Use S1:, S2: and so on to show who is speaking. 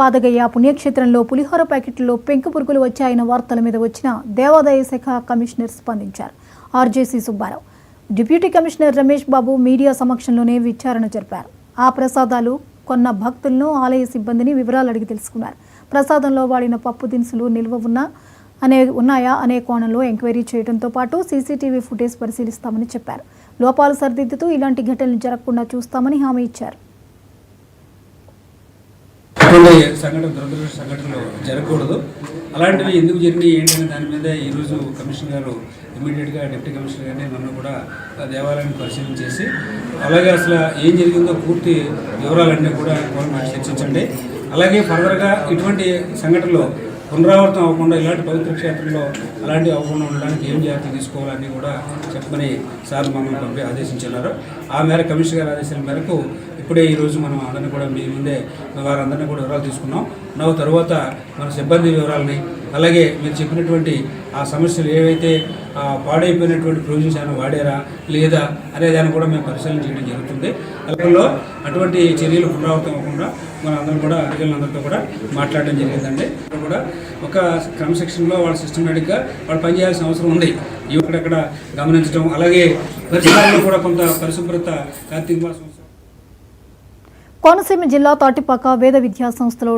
S1: పాదగయ్య పుణ్యక్షేత్రంలో పులిహోర ప్యాకెట్లలో పెంకు పురుగులు వచ్చాయన్న వార్తల మీద వచ్చిన దేవాదాయ శాఖ కమిషనర్ స్పందించారు. RJC Subbarao deputy commissioner Ramesh Babu media సమక్షంలోనే విచారణ జరిపారు. ఆ ప్రసాదాలు కొన్న భక్తులను, ఆలయ సిబ్బందిని వివరాలు అడిగి తెలుసుకున్నారు. ప్రసాదంలో వాడిన పప్పు దినుసులు నిల్వ ఉన్నాయా అనే కోణంలో ఎంక్వైరీ చేయడంతో పాటు సీసీటీవీ ఫుటేజ్ పరిశీలిస్తామని చెప్పారు. లోపాలు సరిదిద్దుతూ ఇలాంటి ఘటనలు జరగకుండా చూస్తామని హామీ ఇచ్చారు.
S2: దురదృష్ట సంఘటనలు జరగకూడదు. అలాంటివి ఎందుకు జరిగినాయి ఏంటనే దాని మీద ఈరోజు కమిషనర్ గారు ఇమీడియట్గా డిప్యూటీ కమిషనర్ గారిని నన్ను కూడా దేవాలయాన్ని పరిశీలన చేసి అలాగే అసలు ఏం జరిగిందో పూర్తి వివరాలన్నీ కూడా చర్చించండి. అలాగే ఫర్దర్గా ఇటువంటి సంఘటనలు పునరావృతం అవ్వకుండా ఇలాంటి పవిత్ర క్షేత్రంలో అలాంటివి అవ్వకుండా ఉండడానికి ఏం జాగ్రత్తలు తీసుకోవాలని కూడా చెప్పమని సార్ మమ్మల్ని ఆదేశించారు. ఆ మేర కమిషనర్ గారి ఆదేశాల మేరకు ఇప్పుడే ఈరోజు మనం అందరినీ కూడా మీ ముందే వారందరినీ కూడా వివరాలు తీసుకున్నాం. తరువాత మన సిబ్బంది వివరాలని అలాగే మీరు చెప్పినటువంటి ఆ సమస్యలు ఏవైతే పాడైపోయినటువంటి ప్రొవిజన్స్ ఏమైనా వాడారా లేదా అనే దాన్ని కూడా మేము పరిశీలన చేయడం జరుగుతుంది. అలాగే అటువంటి చర్యలు పునరావృతం అవ్వకుండా మన అందరం కూడా అధికారులందరితో కూడా మాట్లాడడం జరిగిందండి. కూడా ఒక క్రమశిక్షణలో వాళ్ళ సిస్టమేటిక్గా వాళ్ళు పనిచేయాల్సిన అవసరం ఉంది. ఇక్కడక్కడ గమనించడం అలాగే పరిసరాల్లో కూడా కొంత పరిశుభ్రత కార్తీక మాసం.
S1: కోనసీమ జిల్లా తాటిపాక వేద విద్యా సంస్థలో